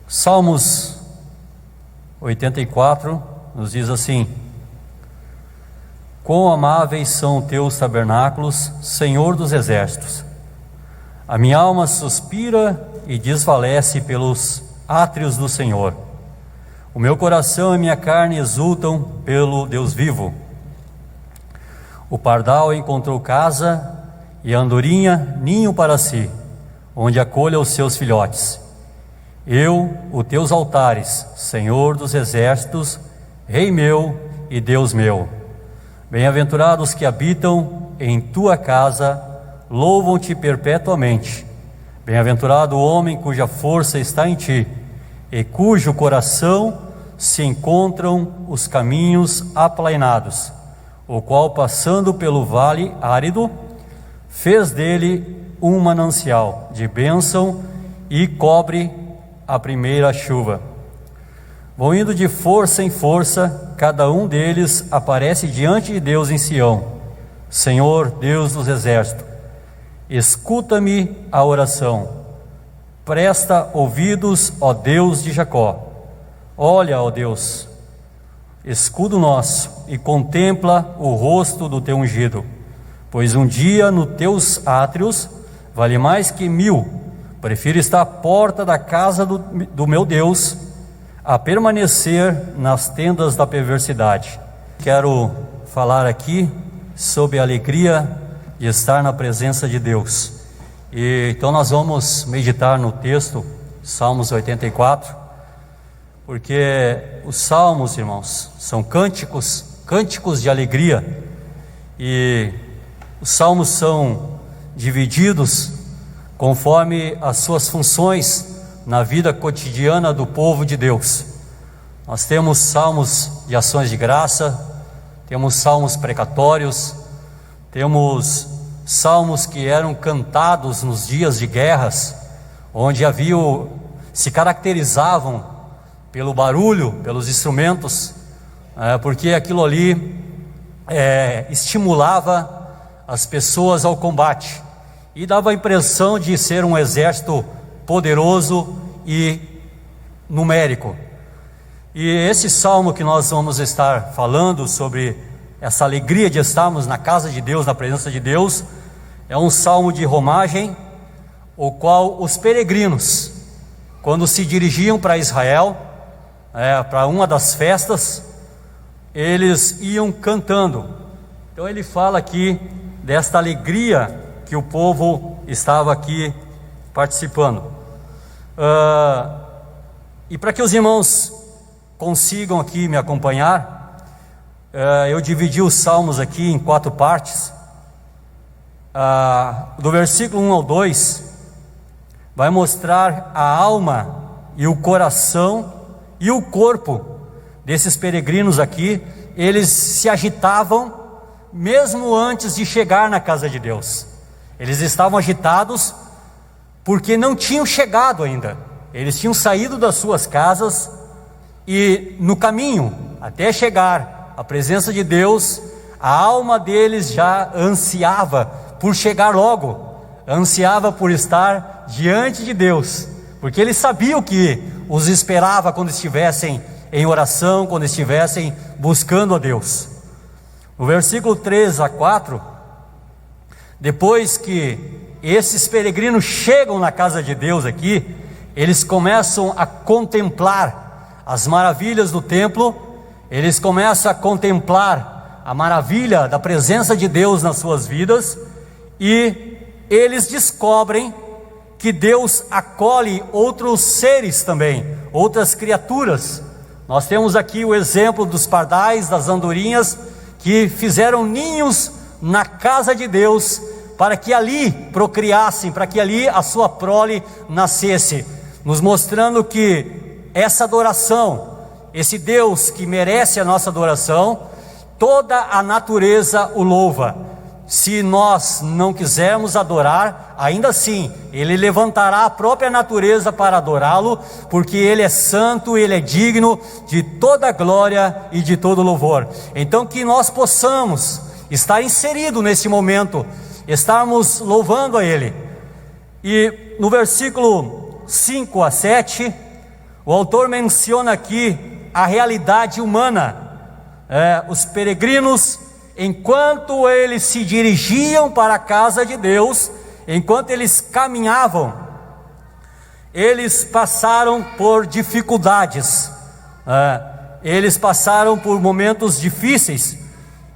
Salmos 84 nos diz assim: quão amáveis são teus tabernáculos, Senhor dos exércitos. A minha alma suspira e desfalece pelos átrios do Senhor. O meu coração e minha carne exultam pelo Deus vivo. O pardal encontrou casa e a andorinha ninho para si, onde acolha os seus filhotes. Eu, os teus altares, Senhor dos exércitos, Rei meu e Deus meu. Bem-aventurados que habitam em tua casa, louvam-te perpetuamente. Bem-aventurado o homem cuja força está em ti, e cujo coração se encontram os caminhos aplainados, o qual, passando pelo vale árido, fez dele um manancial de bênção e cobre a primeira chuva. Vão indo de força em força, cada um deles aparece diante de Deus em Sião. Senhor, Deus dos exércitos, escuta-me a oração. Presta ouvidos, ó Deus de Jacó. Olha, ó Deus, escudo nosso, e contempla o rosto do teu ungido. Pois um dia nos teus átrios vale mais que 1000. Prefiro estar à porta da casa do meu Deus, a permanecer nas tendas da perversidade. Quero falar aqui sobre a alegria de estar na presença de Deus. Então nós vamos meditar no texto, Salmos 84, porque os salmos, irmãos, são cânticos de alegria, e os salmos são divididos conforme as suas funções na vida cotidiana do povo de Deus. Nós temos salmos de ações de graça, temos salmos precatórios, temos salmos que eram cantados nos dias de guerras, onde se caracterizavam pelo barulho, pelos instrumentos, porque aquilo ali estimulava as pessoas ao combate e dava a impressão de ser um exército poderoso e numérico. E esse salmo que nós vamos estar falando sobre essa alegria de estarmos na casa de Deus, na presença de Deus, é um salmo de romagem, o qual os peregrinos, quando se dirigiam para Israel, para uma das festas, eles iam cantando. Então ele fala aqui desta alegria que o povo estava aqui participando. E para que os irmãos consigam aqui me acompanhar, eu dividi os salmos aqui em 4 partes. Do versículo 1 ao 2 vai mostrar a alma e o coração e o corpo desses peregrinos aqui. Eles se agitavam mesmo antes de chegar na casa de Deus. Eles estavam agitados porque não tinham chegado ainda. Eles tinham saído das suas casas e no caminho até chegar à presença de Deus, a alma deles já ansiava por chegar logo, ansiava por estar diante de Deus, porque eles sabiam que os esperava quando estivessem em oração, quando estivessem buscando a Deus. No versículo 3 a 4, depois que esses peregrinos chegam na casa de Deus aqui, eles começam a contemplar as maravilhas do templo, eles começam a contemplar a maravilha da presença de Deus nas suas vidas, e eles descobrem que Deus acolhe outros seres também, outras criaturas. Nós temos aqui o exemplo dos pardais, das andorinhas, que fizeram ninhos na casa de Deus, para que ali procriassem, para que ali a sua prole nascesse, nos mostrando que essa adoração, esse Deus que merece a nossa adoração, toda a natureza o louva. Se nós não quisermos adorar, ainda assim, Ele levantará a própria natureza para adorá-lo, porque Ele é santo, Ele é digno de toda glória e de todo louvor. Então que nós possamos estar inseridos nesse momento, estarmos louvando a Ele. E no versículo 5 a 7, O autor menciona aqui a realidade humana. Os peregrinos, enquanto eles se dirigiam para a casa de Deus, enquanto eles caminhavam, eles passaram por dificuldades, eles passaram por momentos difíceis.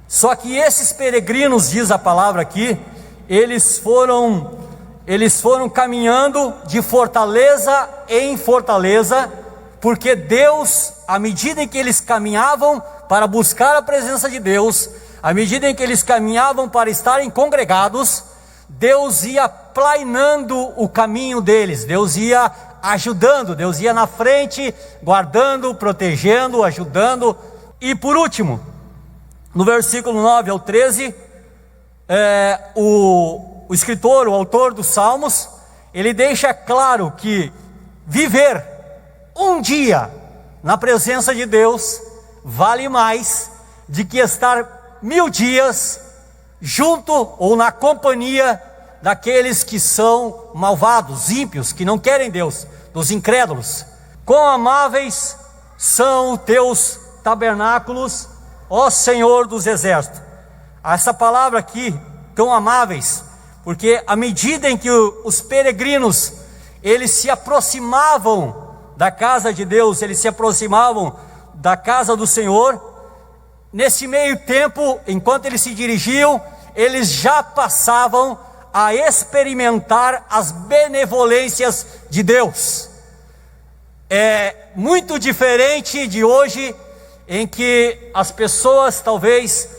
Só que esses peregrinos, diz a palavra aqui, eles foram caminhando de fortaleza em fortaleza, porque Deus, à medida em que eles caminhavam para buscar a presença de Deus, à medida em que eles caminhavam para estarem congregados, Deus ia plainando o caminho deles, Deus ia ajudando, Deus ia na frente, guardando, protegendo, ajudando. E por último, no versículo 9 ao 13, o escritor, o autor dos Salmos, ele deixa claro que viver um dia na presença de Deus vale mais de que estar 1000 dias junto ou na companhia daqueles que são malvados, ímpios, que não querem Deus, dos incrédulos. Quão amáveis são os teus tabernáculos, ó Senhor dos exércitos. Essa palavra aqui, tão amáveis, porque à medida em que os peregrinos, eles se aproximavam da casa de Deus, eles se aproximavam da casa do Senhor, nesse meio tempo, enquanto eles se dirigiam, eles já passavam a experimentar as benevolências de Deus. É muito diferente de hoje, em que as pessoas talvez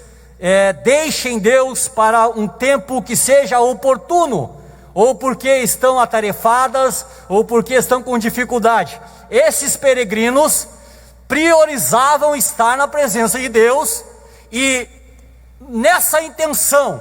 deixem Deus para um tempo que seja oportuno, ou porque estão atarefadas, ou porque estão com dificuldade. Esses peregrinos priorizavam estar na presença de Deus, e nessa intenção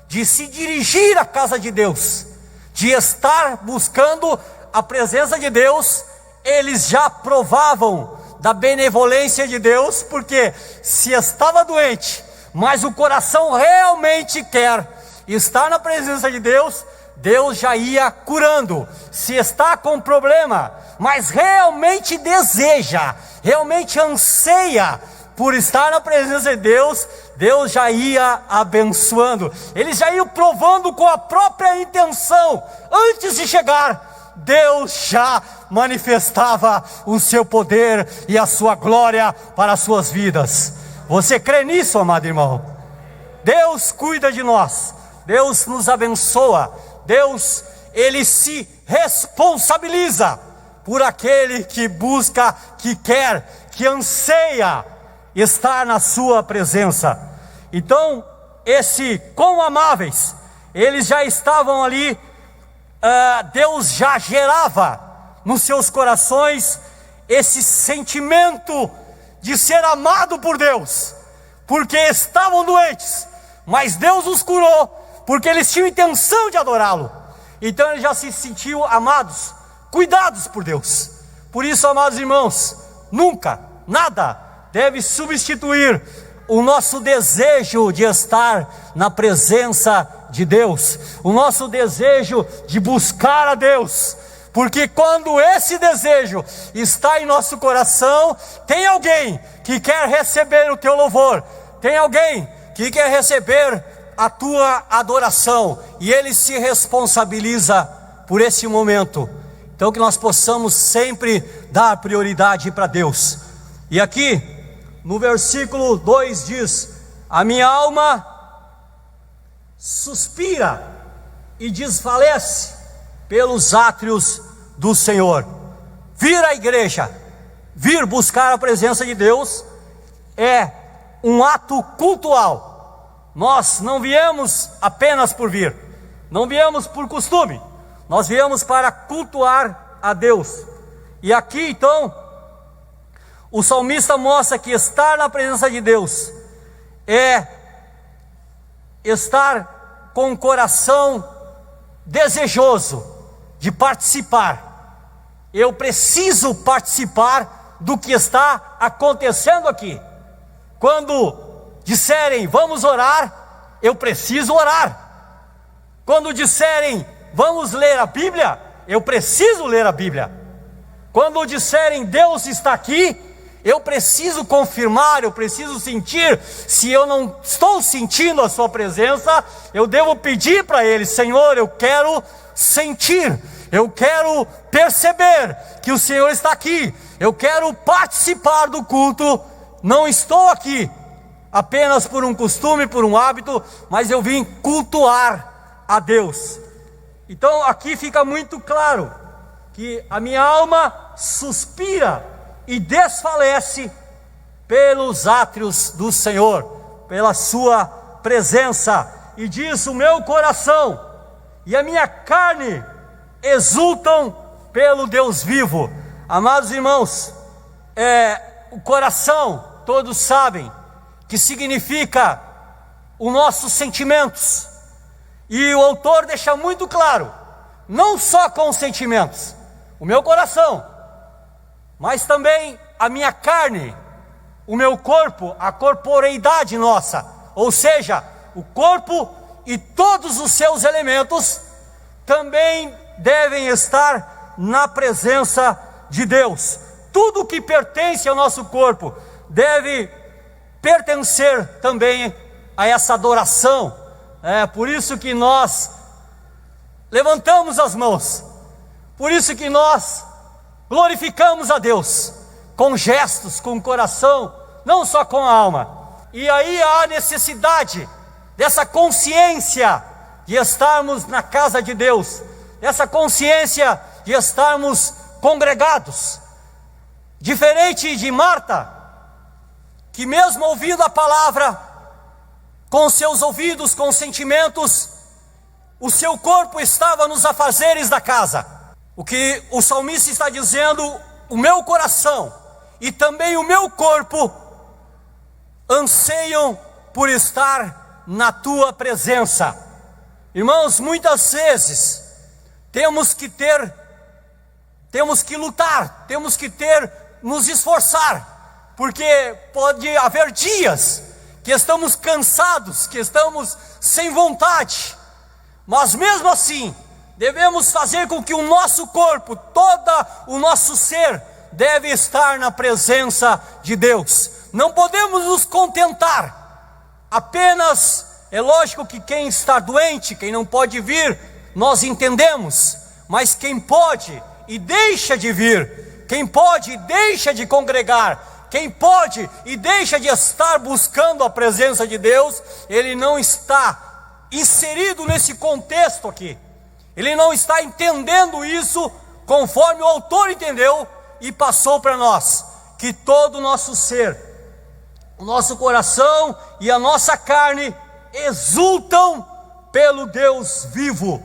de se dirigir à casa de Deus, de estar buscando a presença de Deus, eles já provavam da benevolência de Deus, porque se estava doente, mas o coração realmente quer estar na presença de Deus, Deus já ia curando. Se está com problema, mas realmente deseja, realmente anseia por estar na presença de Deus, Deus já ia abençoando. Eles já iam provando com a própria intenção. Antes de chegar, Deus já manifestava o seu poder e a sua glória para as suas vidas. Você crê nisso, amado irmão? Deus cuida de nós, Deus nos abençoa, Deus, Ele se responsabiliza por aquele que busca, que quer, que anseia estar na sua presença. Então, quão amáveis, eles já estavam ali, Deus já gerava nos seus corações esse sentimento de ser amado por Deus, porque estavam doentes, mas Deus os curou, porque eles tinham intenção de adorá-lo. Então eles já se sentiam amados, cuidados por Deus. Por isso, amados irmãos, nunca, nada deve substituir o nosso desejo de estar na presença de Deus, o nosso desejo de buscar a Deus, porque quando esse desejo está em nosso coração, tem alguém que quer receber o teu louvor, tem alguém que quer receber a tua adoração, e ele se responsabiliza por esse momento. Então que nós possamos sempre dar prioridade para Deus. E aqui no versículo 2 diz: a minha alma suspira e desfalece pelos átrios do Senhor. Vir à igreja, vir buscar a presença de Deus, é um ato cultual. Nós não viemos apenas por vir, não viemos por costume, nós viemos para cultuar a Deus. E aqui então, o salmista mostra que estar na presença de Deus é estar com o coração desejoso de participar. Eu preciso participar do que está acontecendo aqui. Quando disserem vamos orar, eu preciso orar. Quando disserem vamos ler a Bíblia, eu preciso ler a Bíblia. Quando disserem Deus está aqui, eu preciso confirmar, eu preciso sentir. Se eu não estou sentindo a sua presença, eu devo pedir para Ele: Senhor, eu quero sentir, eu quero perceber que o Senhor está aqui, eu quero participar do culto. Não estou aqui apenas por um costume, por um hábito, mas eu vim cultuar a Deus. Então aqui fica muito claro que a minha alma suspira e desfalece pelos átrios do Senhor, pela sua presença, e diz: o meu coração e a minha carne exultam pelo Deus vivo. Amados irmãos, o coração, todos sabem que significa os nossos sentimentos, e o autor deixa muito claro, não só com os sentimentos, o meu coração, mas também a minha carne, o meu corpo, a corporeidade nossa, ou seja, o corpo e todos os seus elementos também devem estar na presença de Deus. Tudo que pertence ao nosso corpo deve pertencer também a essa adoração. É por isso que nós levantamos as mãos, por isso que nós glorificamos a Deus com gestos, com o coração, não só com a alma. E aí há a necessidade dessa consciência de estarmos na casa de Deus, essa consciência de estarmos congregados. Diferente de Marta, que mesmo ouvindo a palavra, com seus ouvidos, com sentimentos, o seu corpo estava nos afazeres da casa. O que o salmista está dizendo: o meu coração e também o meu corpo anseiam por estar na tua presença. Irmãos, muitas vezes temos que lutar, temos que nos esforçar, porque pode haver dias que estamos cansados, que estamos sem vontade, mas mesmo assim devemos fazer com que o nosso corpo, todo o nosso ser, deve estar na presença de Deus. Não podemos nos contentar apenas, é lógico que quem está doente, quem não pode vir, nós entendemos, mas quem pode e deixa de vir, quem pode e deixa de congregar, quem pode e deixa de estar buscando a presença de Deus, ele não está inserido nesse contexto aqui. Ele não está entendendo isso conforme o autor entendeu e passou para nós, que todo o nosso ser, o nosso coração e a nossa carne exultam pelo Deus vivo.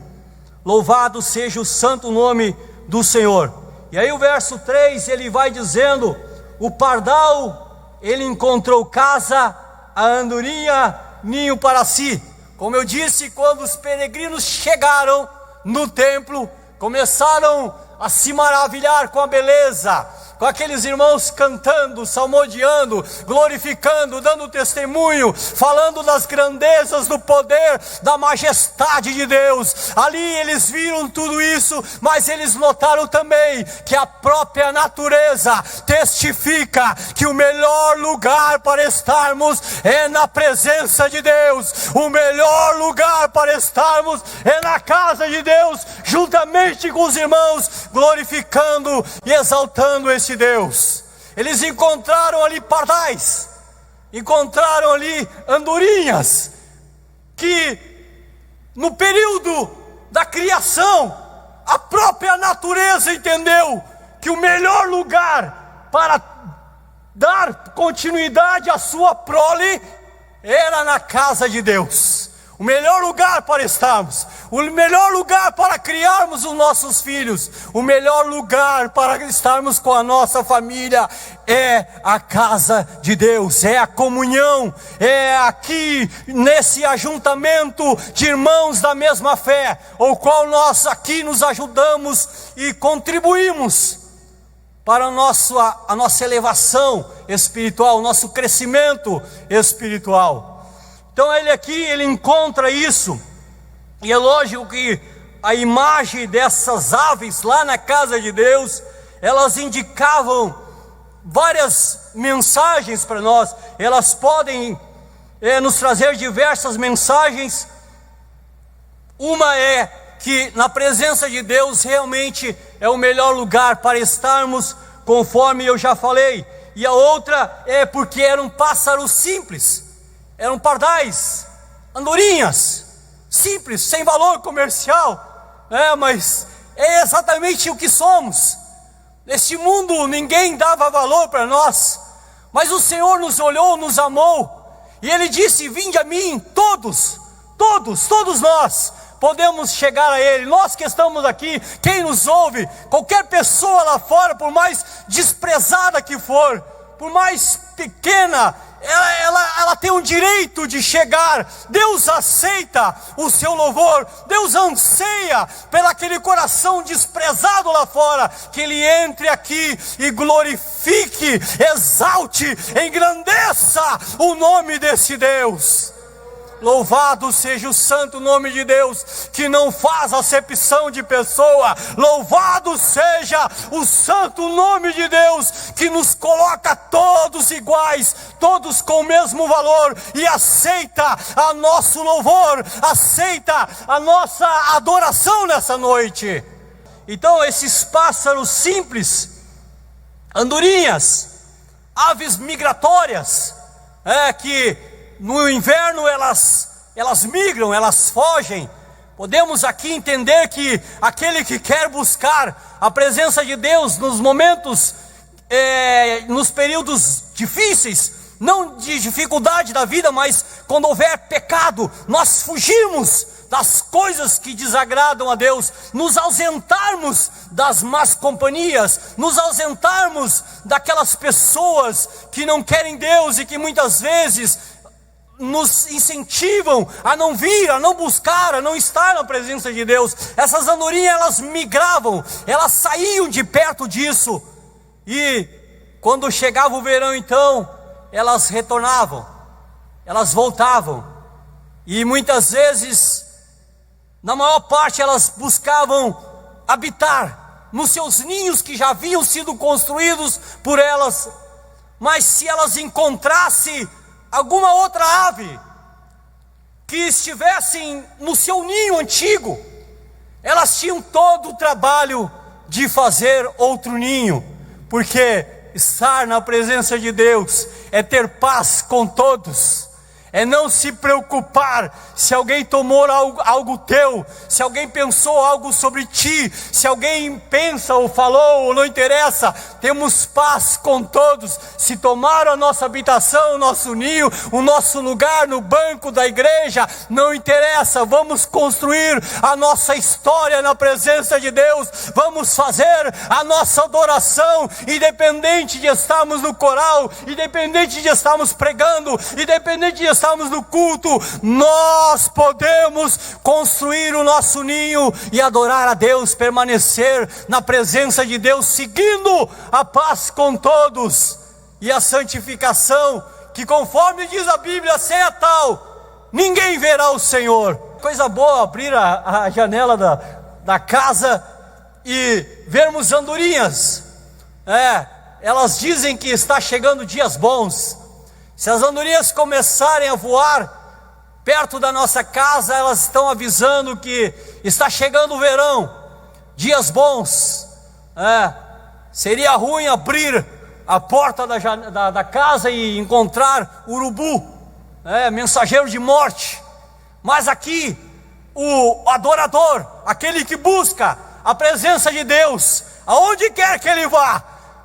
Louvado seja o santo nome do Senhor. E aí o verso 3, ele vai dizendo: o pardal, ele encontrou casa, a andorinha, ninho para si. Como eu disse, quando os peregrinos chegaram no templo, começaram a se maravilhar com a beleza, com aqueles irmãos cantando, salmodiando, glorificando, dando testemunho, falando das grandezas do poder, da majestade de Deus. Ali eles viram tudo isso, mas eles notaram também que a própria natureza testifica que o melhor lugar para estarmos é na presença de Deus. O melhor lugar para estarmos é na casa de Deus, juntamente com os irmãos, glorificando e exaltando esse Deus. Eles encontraram ali pardais, encontraram ali andorinhas, que no período da criação, a própria natureza entendeu que o melhor lugar para dar continuidade à sua prole era na casa de Deus. O melhor lugar para estarmos, o melhor lugar para criarmos os nossos filhos, o melhor lugar para estarmos com a nossa família é a casa de Deus, é a comunhão, é aqui nesse ajuntamento de irmãos da mesma fé, o qual nós aqui nos ajudamos e contribuímos para a nossa elevação espiritual, o nosso crescimento espiritual. Então ele encontra isso, e é lógico que a imagem dessas aves lá na casa de Deus elas indicavam várias mensagens para nós. Elas podem nos trazer diversas mensagens. Uma é que na presença de Deus realmente é o melhor lugar para estarmos, conforme eu já falei. E a outra é porque eram pássaros simples, eram pardais, andorinhas, simples, sem valor comercial, mas é exatamente o que somos. Neste mundo ninguém dava valor para nós, mas o Senhor nos olhou, nos amou, e Ele disse: vinde a mim, todos nós podemos chegar a Ele. Nós que estamos aqui, quem nos ouve, qualquer pessoa lá fora, por mais desprezada que for, por mais pequena, ela tem o direito de chegar. Deus aceita o seu louvor. Deus anseia pelo aquele coração desprezado lá fora, que ele entre aqui e glorifique, exalte, engrandeça o nome desse Deus. Louvado seja o santo nome de Deus, que não faz acepção de pessoa. Louvado seja o santo nome de Deus, que nos coloca todos iguais, todos com o mesmo valor, e aceita a nosso louvor, aceita a nossa adoração nessa noite. Então esses pássaros simples, andorinhas, aves migratórias, que no inverno elas migram, elas fogem. Podemos aqui entender que aquele que quer buscar a presença de Deus nos momentos, nos períodos difíceis, não de dificuldade da vida, mas quando houver pecado, nós fugirmos das coisas que desagradam a Deus, nos ausentarmos das más companhias, nos ausentarmos daquelas pessoas que não querem Deus e que muitas vezes nos incentivam a não vir, a não buscar, a não estar na presença de Deus. Essas andorinhas, elas migravam, elas saíam de perto disso, e quando chegava o verão, então elas retornavam, elas voltavam, e muitas vezes, na maior parte, elas buscavam habitar nos seus ninhos que já haviam sido construídos por elas. Mas se elas encontrassem alguma outra ave que estivessem no seu ninho antigo, elas tinham todo o trabalho de fazer outro ninho, porque estar na presença de Deus é ter paz com todos, é não se preocupar se alguém tomou algo teu, se alguém pensou algo sobre ti, se alguém pensa ou falou ou não interessa. Temos paz com todos. Se tomaram a nossa habitação, o nosso ninho, o nosso lugar no banco da igreja, não interessa. Vamos construir a nossa história na presença de Deus, vamos fazer a nossa adoração, independente de estarmos no coral, independente de estarmos pregando, independente de estarmos no culto, nós podemos construir o nosso ninho e adorar a Deus, permanecer na presença de Deus, seguindo a paz com todos e a santificação, que conforme diz a Bíblia, sem a tal, ninguém verá o Senhor. Coisa boa abrir a janela da casa e vermos andorinhas. Elas dizem que está chegando dias bons. Se as andorinhas começarem a voar perto da nossa casa, elas estão avisando que está chegando o verão, dias bons. Seria ruim abrir a porta da casa e encontrar urubu, mensageiro de morte. Mas aqui, o adorador, aquele que busca a presença de Deus, aonde quer que ele vá,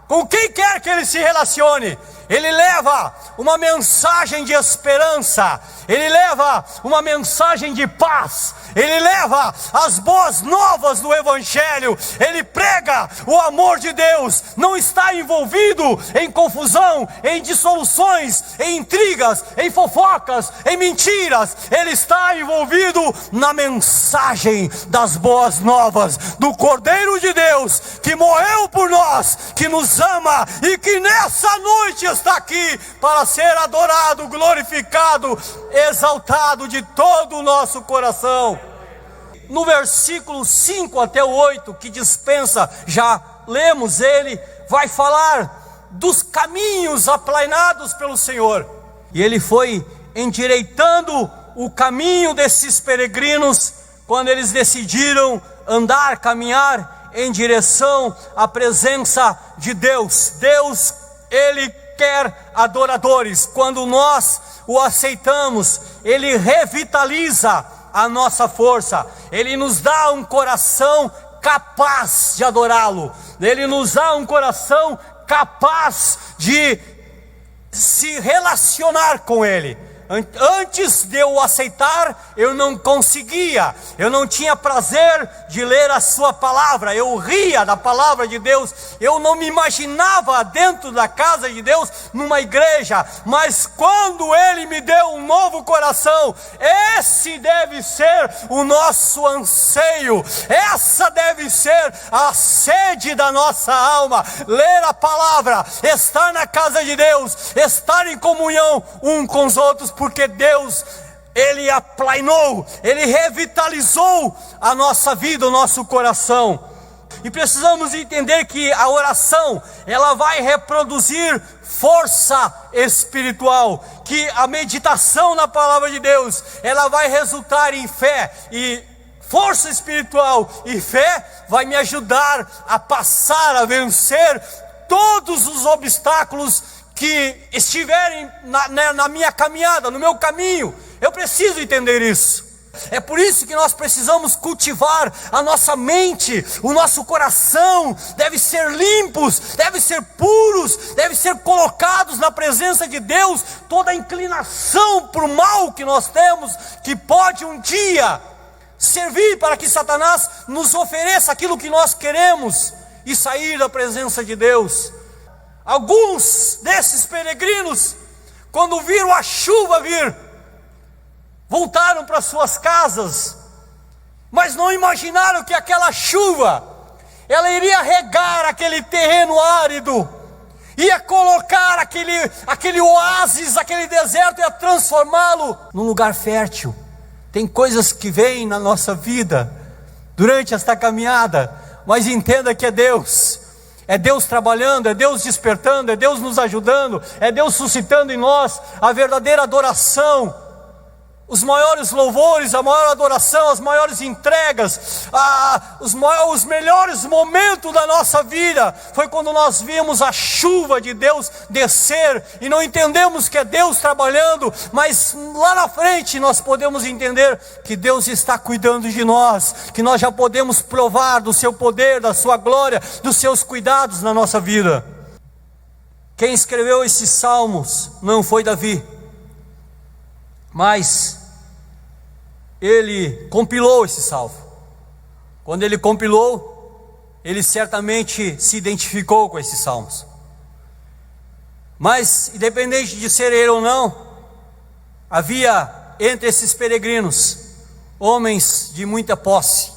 com quem quer que ele se relacione, ele leva uma mensagem de esperança, ele leva uma mensagem de paz, ele leva as boas novas do Evangelho, ele prega o amor de Deus, não está envolvido em confusão, em dissoluções, em intrigas, em fofocas, em mentiras. Ele está envolvido na mensagem das boas novas do Cordeiro de Deus, que morreu por nós, que nos ama e que nessa noite está aqui para ser adorado, glorificado, exaltado de todo o nosso coração. No versículo 5 até o 8, que dispensa já lemos, ele vai falar dos caminhos aplainados pelo Senhor. E ele foi endireitando o caminho desses peregrinos quando eles decidiram andar, caminhar em direção à presença de Deus. Deus, Ele quer adoradores. Quando nós o aceitamos, Ele revitaliza a nossa força. Ele nos dá um coração capaz de adorá-lo. Ele nos dá um coração capaz de se relacionar com Ele. Antes de eu o aceitar, eu não conseguia, eu não tinha prazer de ler a sua palavra, eu ria da palavra de Deus, eu não me imaginava dentro da casa de Deus, numa igreja, mas quando Ele me deu um novo coração, esse deve ser o nosso anseio, essa deve ser a sede da nossa alma, ler a palavra, estar na casa de Deus, estar em comunhão um com os outros, porque Deus, Ele aplainou, Ele revitalizou a nossa vida, o nosso coração. E precisamos entender que a oração, ela vai reproduzir força espiritual, que a meditação na palavra de Deus, ela vai resultar em fé, e força espiritual e fé vai me ajudar a passar, a vencer todos os obstáculos que estiverem na minha caminhada, no meu caminho. Eu preciso entender isso. É por isso que nós precisamos cultivar a nossa mente, o nosso coração deve ser limpos, deve ser puros, deve ser colocados na presença de Deus. Toda a inclinação para o mal que nós temos, que pode um dia servir para que Satanás nos ofereça aquilo que nós queremos e sair da presença de Deus. Alguns desses peregrinos, quando viram a chuva vir, voltaram para suas casas, mas não imaginaram que aquela chuva, ela iria regar aquele terreno árido, ia colocar aquele oásis, aquele deserto, ia transformá-lo num lugar fértil. Tem coisas que vêm na nossa vida, durante esta caminhada, mas entenda que é Deus trabalhando, é Deus despertando, é Deus nos ajudando, é Deus suscitando em nós a verdadeira adoração, os maiores louvores, a maior adoração, as maiores entregas, os melhores momentos da nossa vida, foi quando nós vimos a chuva de Deus descer, e não entendemos que é Deus trabalhando, mas lá na frente nós podemos entender que Deus está cuidando de nós, que nós já podemos provar do seu poder, da sua glória, dos seus cuidados na nossa vida. Quem escreveu esses salmos não foi Davi, mas ele compilou esse salmo. Quando ele compilou, ele certamente se identificou com esses salmos. Mas, independente de ser ele ou não, havia entre esses peregrinos homens de muita posse,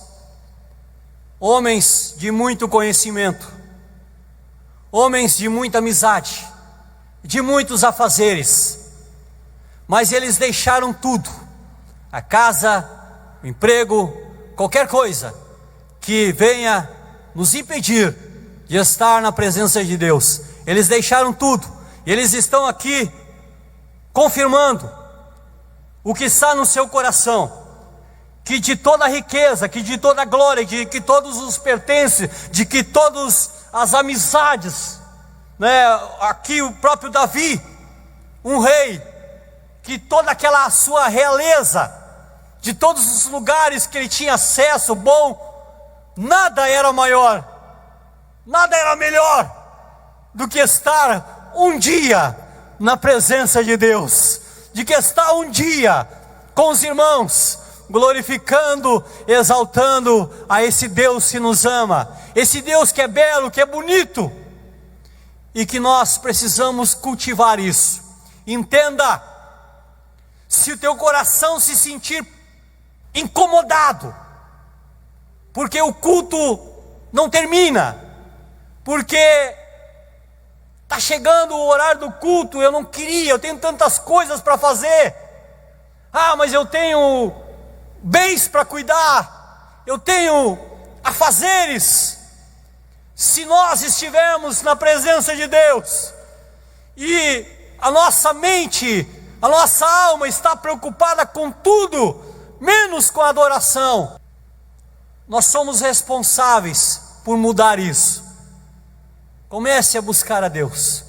homens de muito conhecimento, homens de muita amizade, de muitos afazeres. Mas eles deixaram tudo, a casa, o emprego, qualquer coisa que venha nos impedir de estar na presença de Deus. Eles deixaram tudo, e eles estão aqui confirmando o que está no seu coração, que de toda a riqueza, que de toda a glória, de que todos os pertences, de que todas as amizades, aqui o próprio Davi, um rei, que toda aquela sua realeza, de todos os lugares que ele tinha acesso bom, nada era maior, nada era melhor do que estar um dia na presença de Deus, de que estar um dia com os irmãos, glorificando, exaltando a esse Deus que nos ama, esse Deus que é belo, que é bonito, e que nós precisamos cultivar isso. Entenda, se o teu coração se sentir incomodado, porque o culto não termina, porque está chegando o horário do culto, eu não queria, eu tenho tantas coisas para fazer, mas eu tenho bens para cuidar, eu tenho afazeres. Se nós estivermos na presença de Deus e a nossa mente, a nossa alma está preocupada com tudo, menos com a adoração, nós somos responsáveis por mudar isso. Comece a buscar a Deus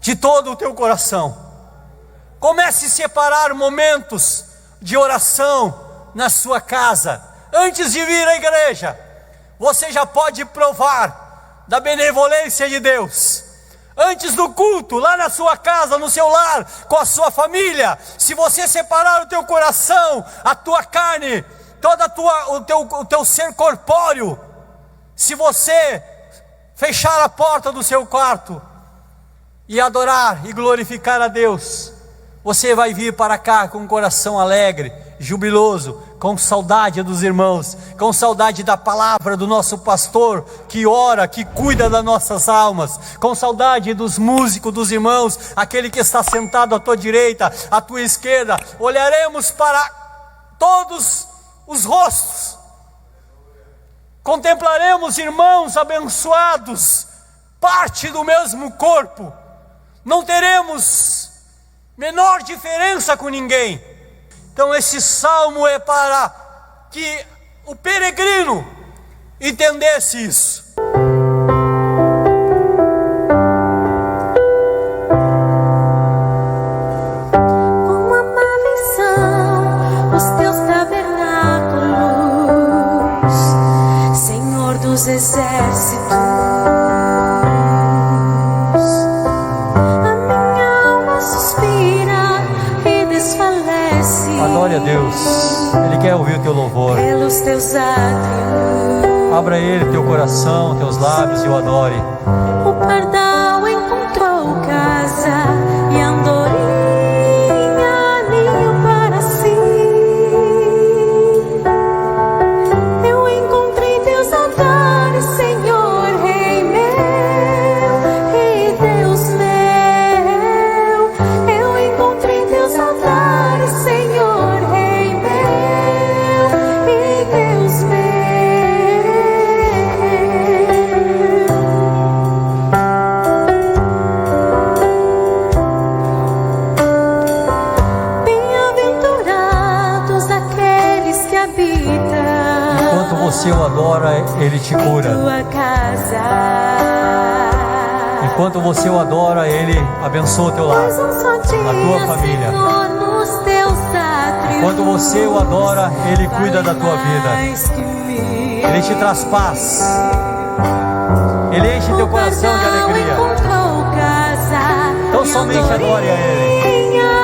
de todo o teu coração. Comece a separar momentos de oração na sua casa. Antes de vir à igreja, você já pode provar da benevolência de Deus. Antes do culto, lá na sua casa, no seu lar, com a sua família, se você separar o teu coração, a tua carne, o teu ser corpóreo, se você fechar a porta do seu quarto e adorar e glorificar a Deus, você vai vir para cá com um coração alegre, jubiloso, com saudade dos irmãos, com saudade da palavra do nosso pastor, que ora, que cuida das nossas almas, com saudade dos músicos, dos irmãos, aquele que está sentado à tua direita, à tua esquerda. Olharemos para todos os rostos, contemplaremos irmãos abençoados, parte do mesmo corpo, não teremos menor diferença com ninguém. Então esse salmo é para que o peregrino entendesse isso. Com amáveis são os teus tabernáculos, Senhor dos exércitos. Adore a Deus, Ele quer ouvir o teu louvor. Pelos teus átrios, abra a Ele teu coração, teus lábios e o adore. o pardal encontrou casa e a andorinha ninho para si. Eu encontrei teus altares, Senhor, Rei meu e Deus meu. Eu encontrei teus altares, Senhor, Rei meu e Deus meu. Bem-aventurados aqueles que habitam Enquanto você o adora, Ele te cura. tua casa. Enquanto você o adora, Ele abençoa o teu lar, Pois um só dia, a tua família. Senhor, nos teus átrios, Enquanto você o adora, Ele cuida da tua vida. mais que mil. Ele te traz paz. Ele enche teu coração de alegria. Encontrou casa Então e somente adore a Ele. andorinha